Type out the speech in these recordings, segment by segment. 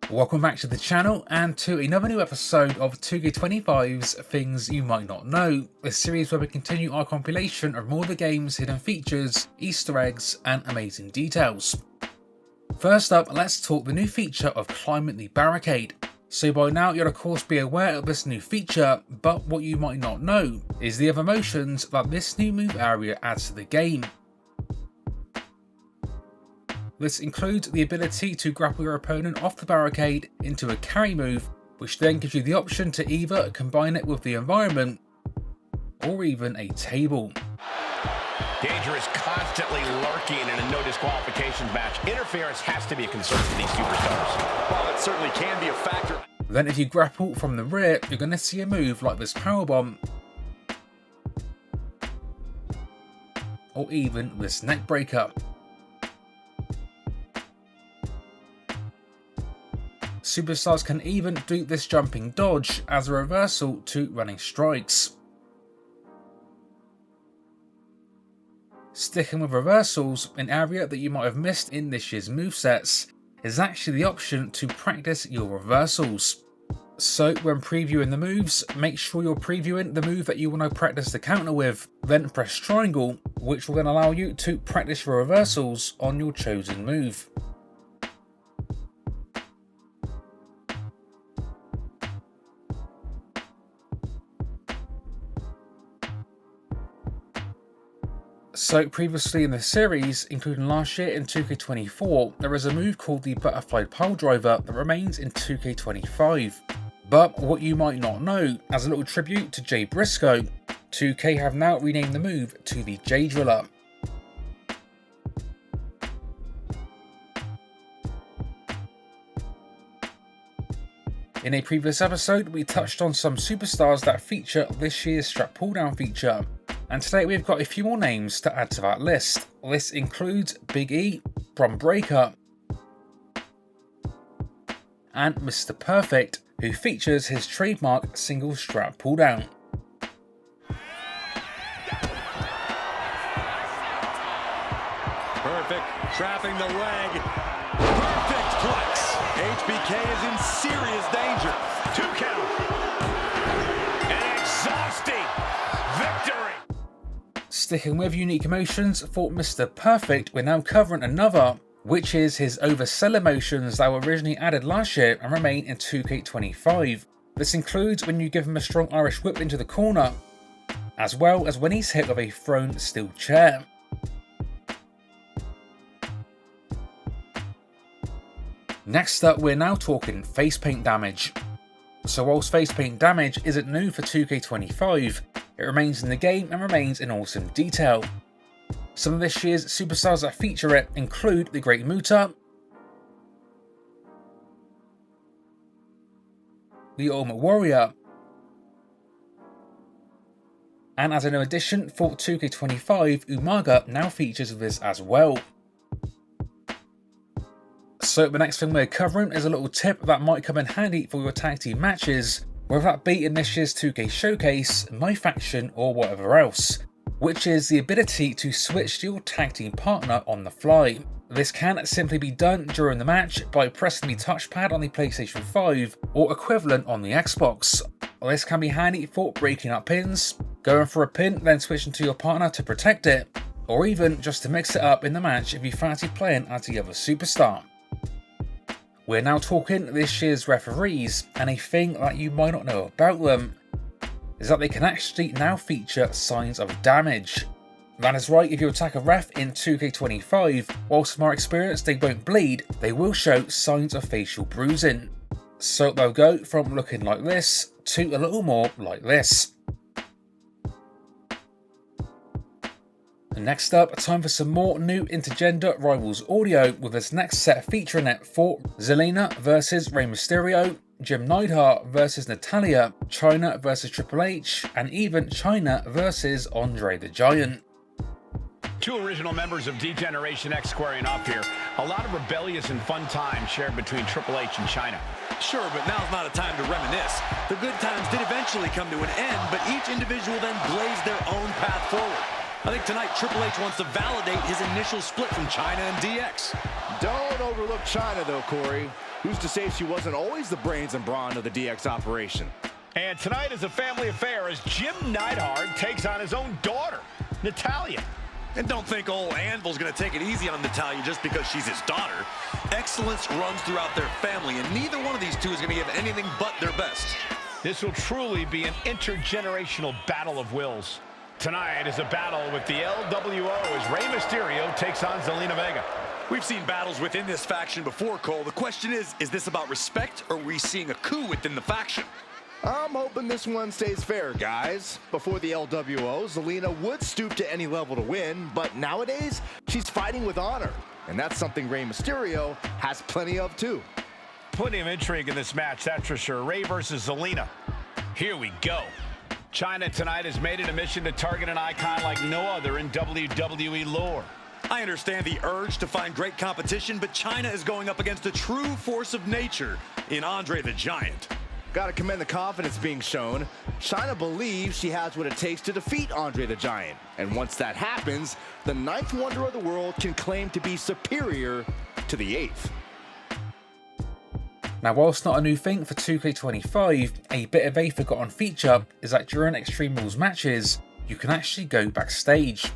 Welcome back to the channel and to another new episode of 2K25's Things You Might Not Know, a series where we continue our compilation of more of the game's hidden features, Easter eggs and amazing details. First up, let's talk the new feature of Climbing the Barricade. So by now you'll of course be aware of this new feature, but what you might not know is the other motions that this new move area adds to the game. This includes the ability to grapple your opponent off the barricade into a carry move, which then gives you the option to either combine it with the environment or even a table. Danger is constantly lurking in a no disqualifications match. Interference has to be a concern for these superstars. While it certainly can be a factor. Then if you grapple from the rear, you're going to see a move like this powerbomb, or even this neck breaker. Superstars can even do this jumping dodge as a reversal to running strikes. Sticking with reversals, an area that you might have missed in this year's movesets is actually the option to practice your reversals. So when previewing the moves, make sure you're previewing the move that you want to practice the counter with, then press triangle, which will then allow you to practice your reversals on your chosen move. So previously in the series, including last year in 2K24, there is a move called the Butterfly Pile Driver that remains in 2K25. But what you might not know, as a little tribute to Jay Briscoe, 2K have now renamed the move to the J Driller. In a previous episode, we touched on some superstars that feature this year's strap pulldown feature. And today we've got a few more names to add to that list. This includes Big E, Bron Breakker, and Mr. Perfect, who features his trademark single strap pulldown. Perfect, trapping the leg. Perfect flex. HBK is in serious danger. 2 count. An exhausting victory. Sticking with unique motions for Mr. Perfect, we're now covering another, which is his overseller motions that were originally added last year and remain in 2K25. This includes when you give him a strong Irish whip into the corner, as well as when he's hit with a thrown steel chair. Next up, we're now talking face paint damage. So whilst face paint damage isn't new for 2K25, it remains in the game and remains in awesome detail. Some of this year's superstars that feature it include the Great Muta, the Ultimate Warrior, and as a new addition for 2K25, Umaga now features this as well. So the next thing we're covering is a little tip that might come in handy for your tag team matches, whether that be in this year's 2K Showcase, My Faction or whatever else, which is the ability to switch to your tag team partner on the fly. This can simply be done during the match by pressing the touchpad on the PlayStation 5 or equivalent on the Xbox. This can be handy for breaking up pins, going for a pin then switching to your partner to protect it, or even just to mix it up in the match if you fancy playing as the other superstar. We're now talking this year's referees, and a thing that you might not know about them is that they can actually now feature signs of damage. That is right, if you attack a ref in 2K25, whilst from our experience they won't bleed, they will show signs of facial bruising. So they'll go from looking like this to a little more like this. Next up, time for some more new intergender rivals audio, with this next set featuring it for Zelina versus Rey Mysterio, Jim Neidhart versus Natalya, Chyna versus Triple H, and even Chyna versus Andre the Giant. Two original members of D-Generation X squaring off here. A lot of rebellious and fun times shared between Triple H and Chyna. Sure, but now's not a time to reminisce. The good times did eventually come to an end, but each individual then blazed their own path forward. I think tonight Triple H wants to validate his initial split from Chyna and DX. Don't overlook Chyna though, Corey. who's to say she wasn't always the brains and brawn of the DX operation? And tonight is a family affair as Jim Neidhart takes on his own daughter, Natalya. And don't think old Anvil's going to take it easy on Natalya just because she's his daughter. Excellence runs throughout their family, and neither one of these two is going to give anything but their best. This will truly be an intergenerational battle of wills. Tonight is a battle with the LWO as Rey Mysterio takes on Zelina Vega. We've seen battles within this faction before, Cole. The question is this about respect, or are we seeing a coup within the faction? I'm hoping this one stays fair, guys. Before the LWO, Zelina would stoop to any level to win, but nowadays, she's fighting with honor. And that's something Rey Mysterio has plenty of, too. Plenty of intrigue in this match, that's for sure. Rey versus Zelina. Here we go. China tonight has made it a mission to target an icon like no other in WWE lore. I understand the urge to find great competition, but China is going up against a true force of nature in Andre the Giant. Gotta commend the confidence being shown. China believes she has what it takes to defeat Andre the Giant. And once that happens, the 9th wonder of the world can claim to be superior to the 8th. Now, whilst not a new thing for 2K25, a bit of a forgotten feature is that during Extreme Rules matches, you can actually go backstage.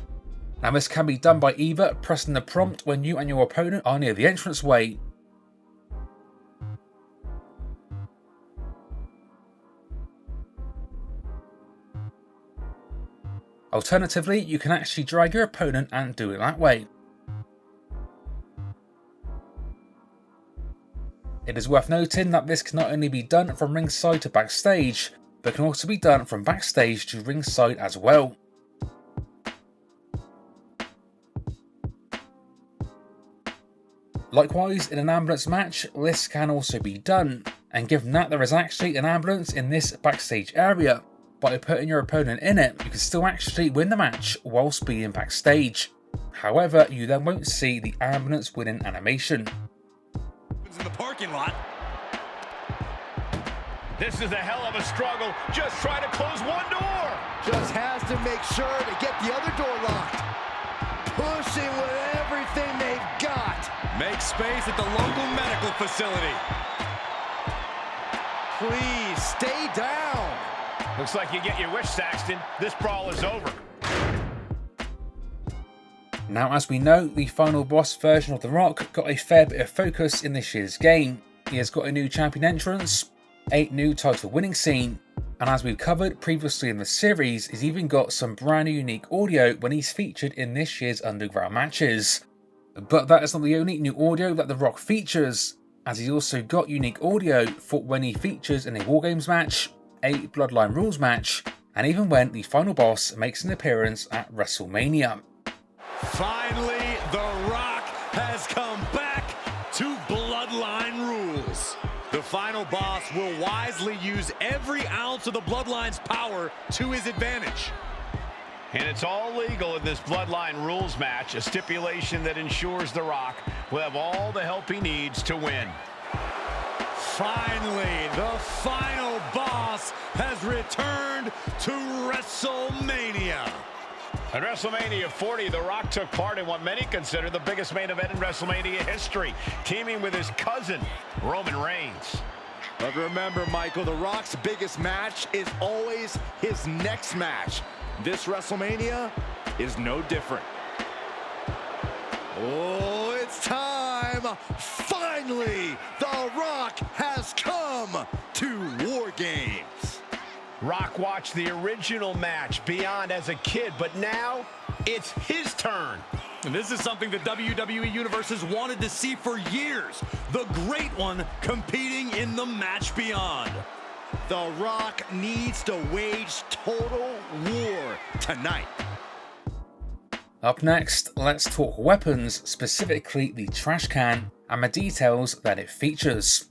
Now, this can be done by either pressing the prompt when you and your opponent are near the entranceway, alternatively, you can actually drag your opponent and do it that way. It is worth noting that this can not only be done from ringside to backstage, but can also be done from backstage to ringside as well. Likewise, in an ambulance match, this can also be done, and given that there is actually an ambulance in this backstage area, by putting your opponent in it, you can still actually win the match whilst being backstage. However, you then won't see the ambulance winning animation. In the parking lot. This is a hell of a struggle, just trying to close one door. Just has to make sure to get the other door locked. Pushing with everything they've got. Make space at the local medical facility. Please stay down. Looks like you get your wish, Saxton. This brawl is over. Now, as we know, the final boss version of The Rock got a fair bit of focus in this year's game. He has got a new champion entrance, a new title winning scene, and as we've covered previously in the series, he's even got some brand new unique audio when he's featured in this year's Underground matches. But that is not the only new audio that The Rock features, as he's also got unique audio for when he features in a Wargames match, a Bloodline Rules match, and even when the final boss makes an appearance at WrestleMania. Finally, The Rock has come back to Bloodline Rules. The final boss will wisely use every ounce of the Bloodline's power to his advantage. And it's all legal in this Bloodline Rules match, a stipulation that ensures The Rock will have all the help he needs to win. Finally, the final boss has returned to WrestleMania. At WrestleMania 40, The Rock took part in what many consider the biggest main event in WrestleMania history, teaming with his cousin, Roman Reigns. But remember, Michael, The Rock's biggest match is always his next match. This WrestleMania is no different. Oh, it's time! Finally, The Rock has come to War Games. Rock watched the original match Beyond as a kid, but now it's his turn. And this is something the WWE Universe has wanted to see for years. The Great One competing in the match Beyond. The Rock needs to wage total war tonight. Up next, let's talk weapons, specifically the trash can, and the details that it features.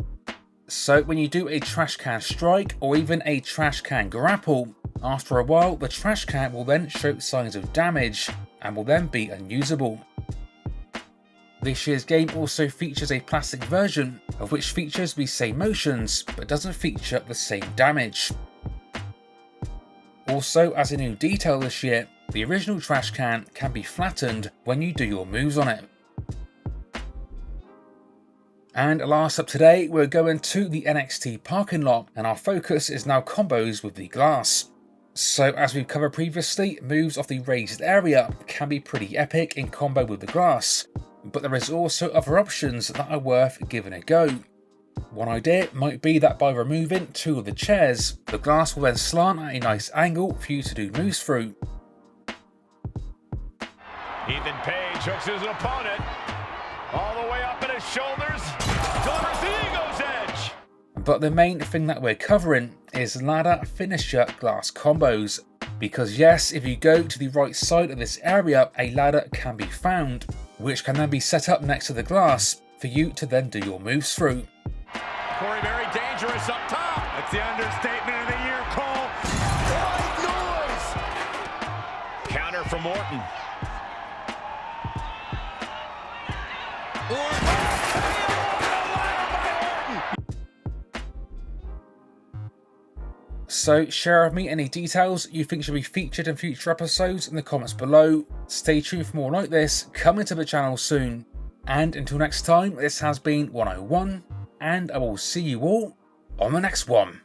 So when you do a trash can strike or even a trash can grapple, after a while the trash can will then show signs of damage and will then be unusable. This year's game also features a plastic version of which features the same motions but doesn't feature the same damage. Also, as a new detail this year, the original trash can be flattened when you do your moves on it. And last up today, we're going to the NXT parking lot, and our focus is now combos with the glass. So as we've covered previously, moves off the raised area can be pretty epic in combo with the glass, but there is also other options that are worth giving a go. One idea might be that by removing 2 of the chairs, the glass will then slant at a nice angle for you to do moves through. Ethan Page hooks his opponent all the way up at his shoulders, delivers the Ego's Edge. But the main thing that we're covering is ladder finisher glass combos, because yes, if you go to the right side of this area, a ladder can be found, which can then be set up next to the glass for you to then do your moves through. Corey very dangerous up top. That's the understatement of the year, Cole. White noise. Counter from Orton. So share with me any details you think should be featured in future episodes in the comments below. Stay tuned for more like this coming to the channel soon. And until next time, this has been 101, and I will see you all on the next one.